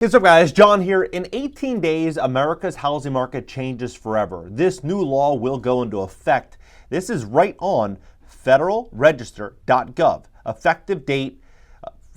What's up, guys? John here. In 18 days, America's housing market changes forever. This new law will go into effect. This is right on federalregister.gov. Effective date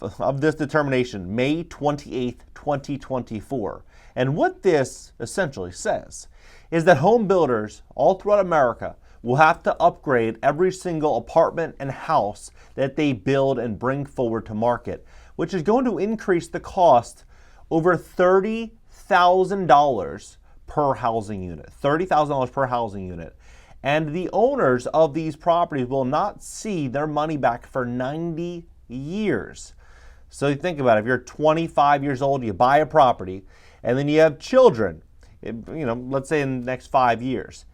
of this determination, May 28th, 2024. And what this essentially says is that home builders all throughout America will have to upgrade every single apartment and house that they build and bring forward to market, which is going to increase the cost over $30,000 per housing unit. $30,000 per housing unit. And the owners of these properties will not see their money back for 90 years. So you think about it, if you're 25 years old, you buy a property, and then you have children, let's say in the next 5 years.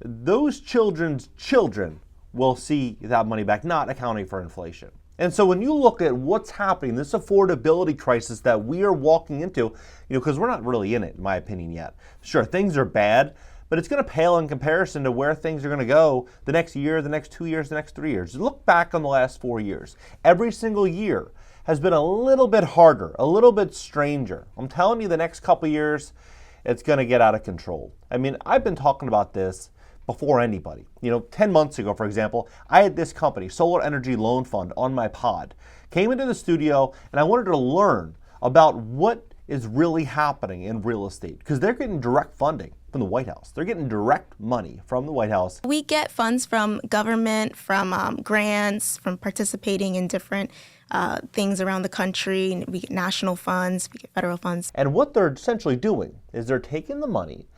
Those children's children will see that money back, not accounting for inflation. And so when you look at what's happening, this affordability crisis that we are walking into, because we're not really in it, in my opinion, yet. Sure, things are bad, but it's going to pale in comparison to where things are going to go the next year, the next 2 years, the next 3 years. Look back on the last 4 years. Every single year has been a little bit harder, a little bit stranger. I'm telling you, the next couple years, it's going to get out of control. I mean, I've been talking about this before anybody. 10 months ago, for example, I had this company, Solar Energy Loan Fund, on my pod. Came into the studio and I wanted to learn about what is really happening in real estate, because they're getting direct funding from the White House. They're getting direct money from the White House. We get funds from government, from grants, from participating in different things around the country. We get national funds, we get federal funds. And what they're essentially doing is they're taking the money,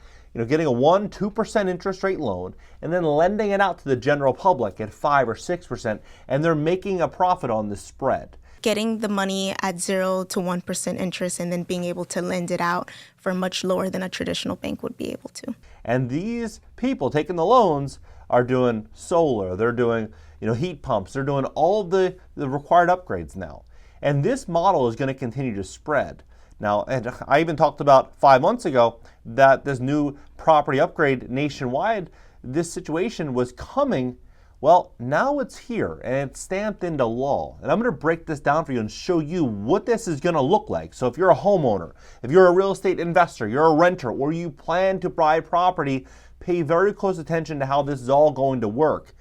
getting a 1-2% interest rate loan, and then lending it out to the general public at 5 or 6%, and they're making a profit on the spread. Getting the money at 0 to 1% interest and then being able to lend it out for much lower than a traditional bank would be able to. And these people taking the loans are doing solar, they're doing heat pumps, they're doing all the required upgrades now. And this model is going to continue to spread. Now, and I even talked about 5 months ago that this new property upgrade nationwide, this situation was coming. Well, now it's here and it's stamped into law. And I'm going to break this down for you and show you what this is going to look like. So if you're a homeowner, if you're a real estate investor, you're a renter, or you plan to buy property, pay very close attention to how this is all going to work.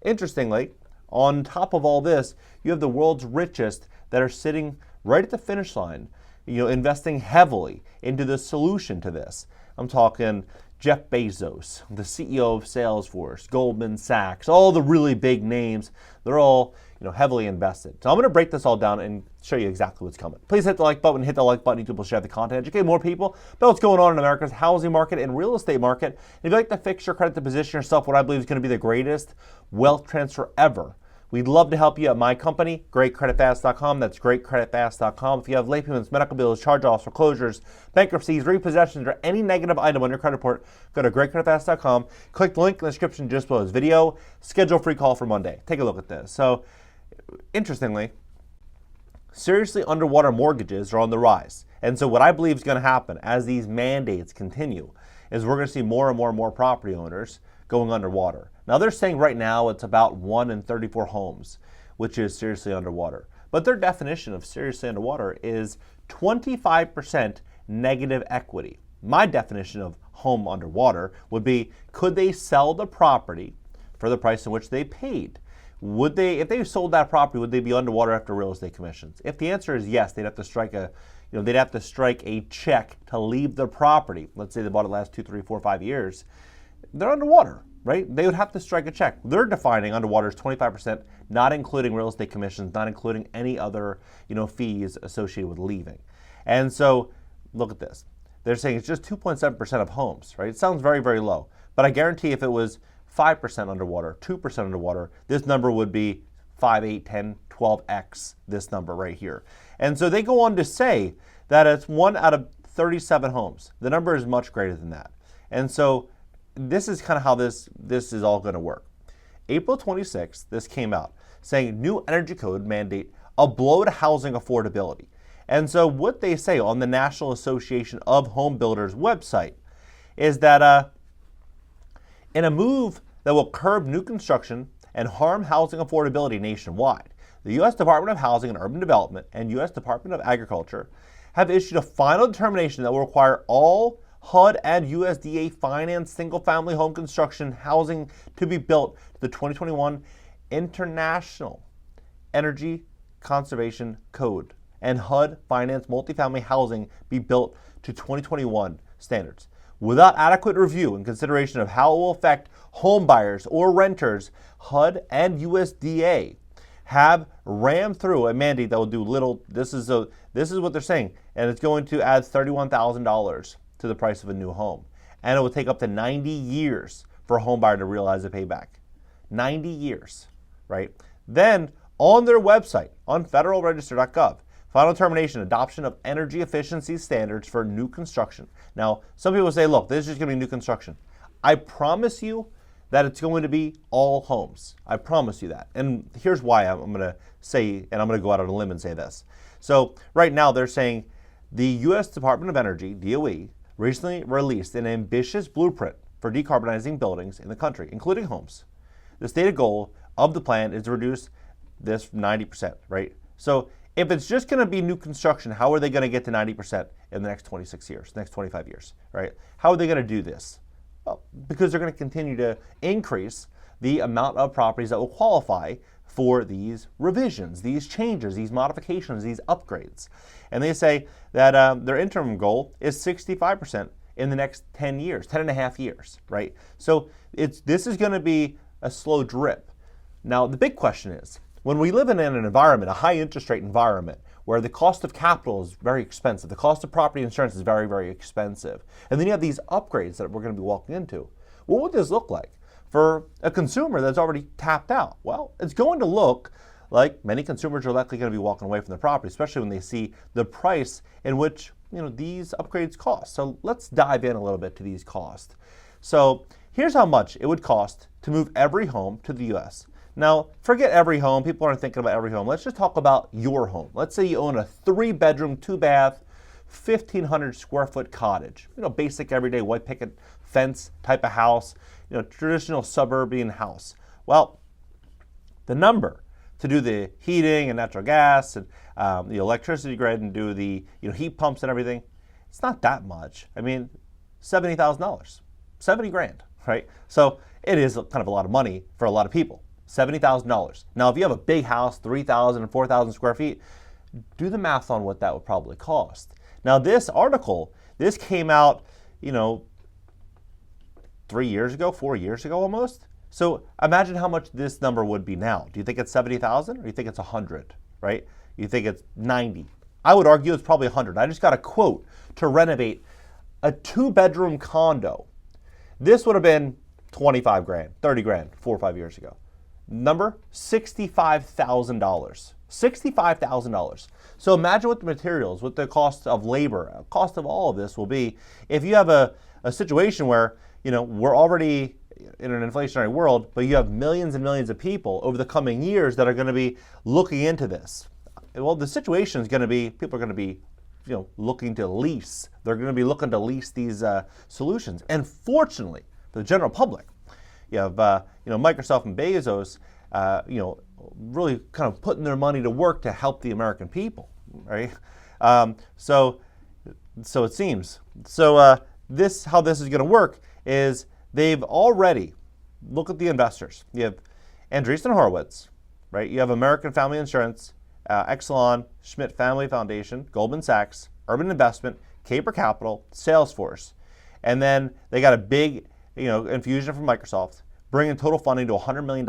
Interestingly, on top of all this, you have the world's richest that are sitting right at the finish line, investing heavily into the solution to this. I'm talking Jeff Bezos, the CEO of Salesforce, Goldman Sachs, all the really big names. They're all heavily invested. So I'm going to break this all down and show you exactly what's coming. Please hit the like button, hit the like button. YouTube will share the content, educate more people about what's going on in America's housing market and real estate market. And if you'd like to fix your credit to position yourself what I believe is going to be the greatest wealth transfer ever, we'd love to help you at my company, GreatCreditFast.com. That's GreatCreditFast.com. If you have late payments, medical bills, charge-offs, foreclosures, bankruptcies, repossessions, or any negative item on your credit report, go to GreatCreditFast.com. Click the link in the description just below this video. Schedule a free call for Monday. Take a look at this. So, interestingly, seriously underwater mortgages are on the rise. And so what I believe is going to happen as these mandates continue is we're going to see more and more property owners going underwater. Now they're saying right now it's about 1 in 34 homes, which is seriously underwater. But their definition of seriously underwater is 25% negative equity. My definition of home underwater would be, could they sell the property for the price in which they paid? Would they, if they sold that property, would they be underwater after real estate commissions? If the answer is yes, they'd have to strike a check to leave the property. Let's say they bought it the last 2, 3, 4, 5 years. They're underwater, right? They would have to strike a check. They're defining underwater as 25%, not including real estate commissions, not including any other, fees associated with leaving. And so, look at this. They're saying it's just 2.7% of homes, right? It sounds very, very low. But I guarantee if it was 5% underwater, 2% underwater, this number would be 5, 8, 10, 12x this number right here. And so they go on to say that it's 1 out of 37 homes. The number is much greater than that. And so this is kind of how this is all going to work. April 26th, this came out saying new energy code mandate a blow to housing affordability. And so what they say on the National Association of Home Builders website is that in a move that will curb new construction and harm housing affordability nationwide, the U.S. Department of Housing and Urban Development and U.S. Department of Agriculture have issued a final determination that will require all HUD and USDA financed single-family home construction housing to be built to the 2021 International Energy Conservation Code and HUD financed multifamily housing be built to 2021 standards. Without adequate review and consideration of how it will affect home buyers or renters, HUD and USDA have rammed through a mandate that will do little. This is what they're saying, and it's going to add $31,000 to the price of a new home, and it will take up to 90 years for a home buyer to realize the payback. 90 years, right? Then on their website, on federalregister.gov, final determination, adoption of energy efficiency standards for new construction. Now, some people say, look, this is just going to be new construction. I promise you that it's going to be all homes. I promise you that. And here's why I'm going to say, and I'm going to go out on a limb and say this. So right now they're saying the U.S. Department of Energy, DOE, recently released an ambitious blueprint for decarbonizing buildings in the country, including homes. The stated goal of the plan is to reduce this 90%, right? So if it's just going to be new construction, how are they going to get to 90% in the next 26 years, next 25 years, right? How are they going to do this? Well, because they're going to continue to increase the amount of properties that will qualify for these revisions, these changes, these modifications, these upgrades. And they say that their interim goal is 65% in the next 10 years, 10 and a half years, right? So this is going to be a slow drip. Now, the big question is, when we live in an environment, a high interest rate environment, where the cost of capital is very expensive, the cost of property insurance is very, very expensive, and then you have these upgrades that we're going to be walking into, what would this look like for a consumer that's already tapped out? Well, it's going to look like many consumers are likely going to be walking away from the property, especially when they see the price in which these upgrades cost. So let's dive in a little bit to these costs. So here's how much it would cost to move every home to the U.S. Now, forget every home. People aren't thinking about every home. Let's just talk about your home. Let's say you own a 3-bedroom, 2-bath, 1,500 square foot cottage. Basic everyday white picket fence type of house, traditional suburban house. Well, the number to do the heating and natural gas and the electricity grid and do the heat pumps and everything, it's not that much. I mean, $70,000, 70 grand, right? So it is kind of a lot of money for a lot of people. $70,000. Now, if you have a big house, 3,000 and 4,000 square feet, do the math on what that would probably cost. Now, this article, this came out, 3 years ago, 4 years ago almost. So imagine how much this number would be now. Do you think it's 70,000 or do you think it's 100, right? You think it's 90? I would argue it's probably 100. I just got a quote to renovate a 2-bedroom condo. This would have been 25 grand, 30 grand, 4 or 5 years ago. Number, $65,000. $65,000. So imagine what the materials, what the cost of labor, cost of all of this will be if you have a situation where, we're already in an inflationary world, but you have millions and millions of people over the coming years that are going to be looking into this. Well, the situation is going to be, people are going to be, looking to lease. They're going to be looking to lease these solutions. And fortunately, for the general public, you have, Microsoft and Bezos, really kind of putting their money to work to help the American people, right? So it seems. So how this is going to work is they've already, look at the investors. You have Andreessen Horowitz, right? You have American Family Insurance, Exelon, Schmidt Family Foundation, Goldman Sachs, Urban Investment, Caper Capital, Salesforce, and then they got a big infusion from Microsoft, bringing total funding to $100 million.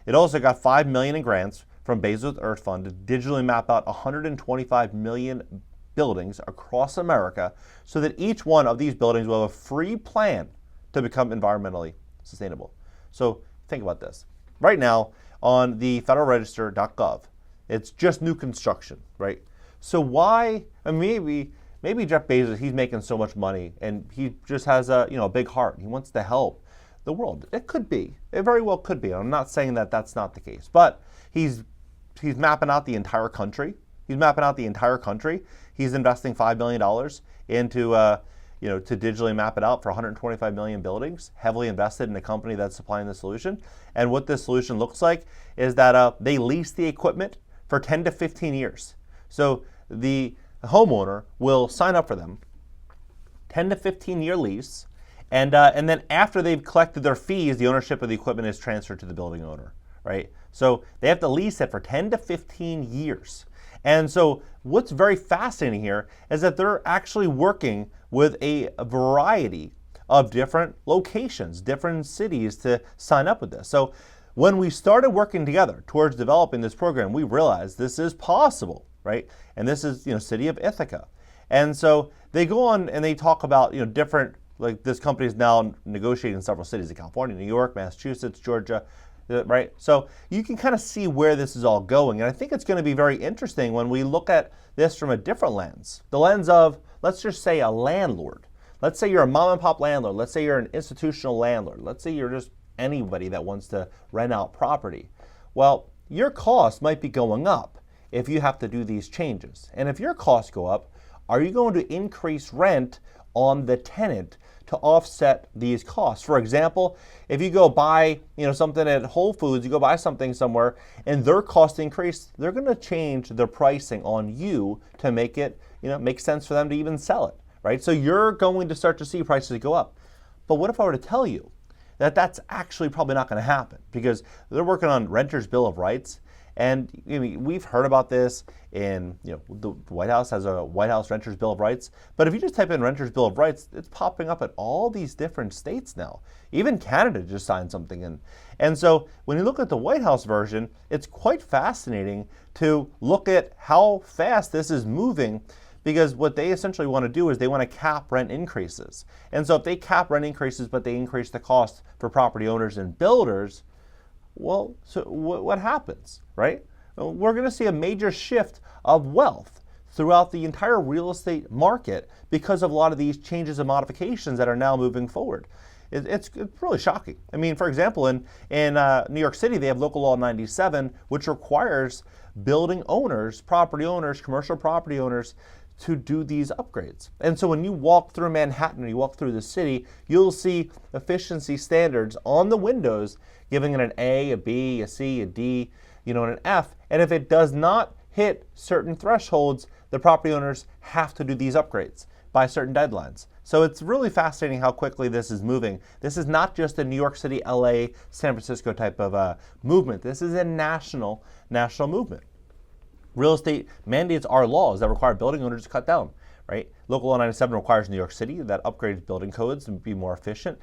It also got $5 million in grants from Bezos Earth Fund to digitally map out 125 million buildings across America so that each one of these buildings will have a free plan to become environmentally sustainable. So think about this. Right now on the federalregister.gov, it's just new construction, right? So why, maybe Jeff Bezos, he's making so much money and he just has a big heart. He wants to help the world. It could be. It very well could be. I'm not saying that that's not the case, but he's mapping out the entire country. He's mapping out the entire country. He's investing $5 million into to digitally map it out for 125 million buildings, heavily invested in a company that's supplying the solution. And what this solution looks like is that they lease the equipment for 10 to 15 years. So the homeowner will sign up for them, 10 to 15 year lease, and then after they've collected their fees, the ownership of the equipment is transferred to the building owner, right? So they have to lease it for 10 to 15 years. And so what's very fascinating here is that they're actually working with a variety of different locations, different cities to sign up with this. So when we started working together towards developing this program, we realized this is possible, right? And this is, city of Ithaca. And so they go on and they talk about, different, like this company is now negotiating in several cities in California, New York, Massachusetts, Georgia, right? So you can kind of see where this is all going. And I think it's going to be very interesting when we look at this from a different lens, the lens of, let's just say, a landlord. Let's say you're a mom and pop landlord. Let's say you're an institutional landlord. Let's say you're just anybody that wants to rent out property. Well, your costs might be going up if you have to do these changes. And if your costs go up, are you going to increase rent on the tenant to offset these costs? For example, if you go buy, something at Whole Foods, you go buy something somewhere and their cost increase, they're going to change their pricing on you to make it, make sense for them to even sell it, right? So you're going to start to see prices go up. But what if I were to tell you that that's actually probably not going to happen, because they're working on Renters' Bill of Rights. And we've heard about this in, the White House has a White House Renters' Bill of Rights. But if you just type in Renters' Bill of Rights, it's popping up at all these different states now. Even Canada just signed something in. And so when you look at the White House version, it's quite fascinating to look at how fast this is moving, because what they essentially want to do is they want to cap rent increases. And so if they cap rent increases, but they increase the cost for property owners and builders, well, so what happens, right? We're going to see a major shift of wealth throughout the entire real estate market because of a lot of these changes and modifications that are now moving forward. It's really shocking. I mean, for example, in New York City, they have Local Law 97, which requires building owners, property owners, commercial property owners to do these upgrades. And so when you walk through Manhattan or you walk through the city, you'll see efficiency standards on the windows giving it an A, a B, a C, a D, and an F. And if it does not hit certain thresholds, the property owners have to do these upgrades by certain deadlines. So it's really fascinating how quickly this is moving. This is not just a New York City, LA, San Francisco type of movement. This is a national movement. Real estate mandates are laws that require building owners to cut down, right? Local Law 97 requires New York City that upgrades building codes and be more efficient,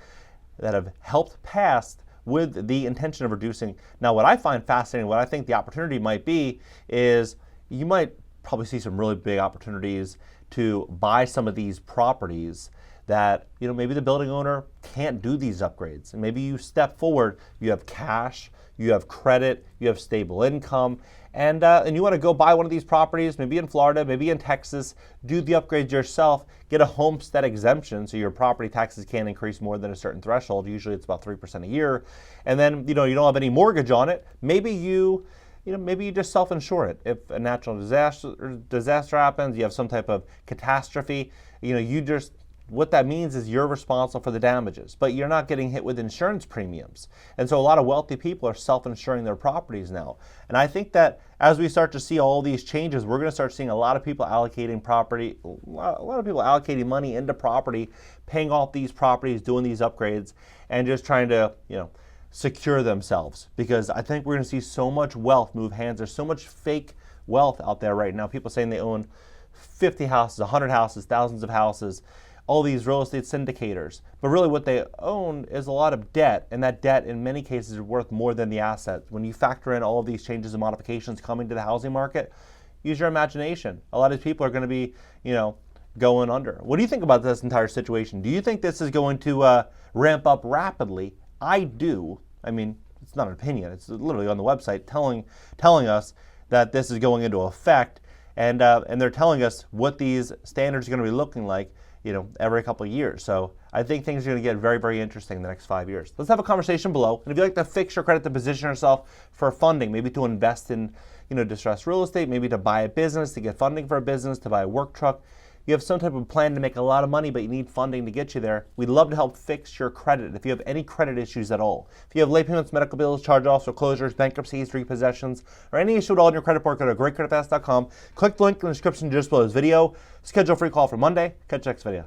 that have helped pass with the intention of reducing. Now, what I find fascinating, what I think the opportunity might be, is you might probably see some really big opportunities to buy some of these properties that, maybe the building owner can't do these upgrades. And maybe you step forward, you have cash, you have credit, you have stable income, and you want to go buy one of these properties, maybe in Florida, maybe in Texas, do the upgrades yourself, get a homestead exemption so your property taxes can't increase more than a certain threshold. Usually it's about 3% a year. And then, you don't have any mortgage on it. Maybe you just self-insure it. If a natural disaster happens, you have some type of catastrophe, what that means is you're responsible for the damages, but you're not getting hit with insurance premiums. And so a lot of wealthy people are self-insuring their properties now. And I think that as we start to see all these changes, we're going to start seeing a lot of people allocating money into property, paying off these properties, doing these upgrades, and just trying to, secure themselves. Because I think we're going to see so much wealth move hands. There's so much fake wealth out there right now. People saying they own 50 houses, 100 houses, thousands of houses, all these real estate syndicators. But really what they own is a lot of debt, and that debt in many cases is worth more than the asset. When you factor in all of these changes and modifications coming to the housing market, use your imagination. A lot of people are going to be, going under. What do you think about this entire situation? Do you think this is going to ramp up rapidly? I do. I mean, it's not an opinion. It's literally on the website telling us that this is going into effect, and they're telling us what these standards are going to be looking like, every couple of years. So I think things are going to get very, very interesting in the next 5 years. Let's have a conversation below. And if you'd like to fix your credit to position yourself for funding, maybe to invest in, distressed real estate, maybe to buy a business, to get funding for a business, to buy a work truck, you have some type of plan to make a lot of money, but you need funding to get you there, we'd love to help fix your credit if you have any credit issues at all. If you have late payments, medical bills, charge-offs, foreclosures, bankruptcies, repossessions, or any issue at all in your credit report, go to GreatCreditFast.com. Click the link in the description just below this video. Schedule a free call for Monday. Catch you next video.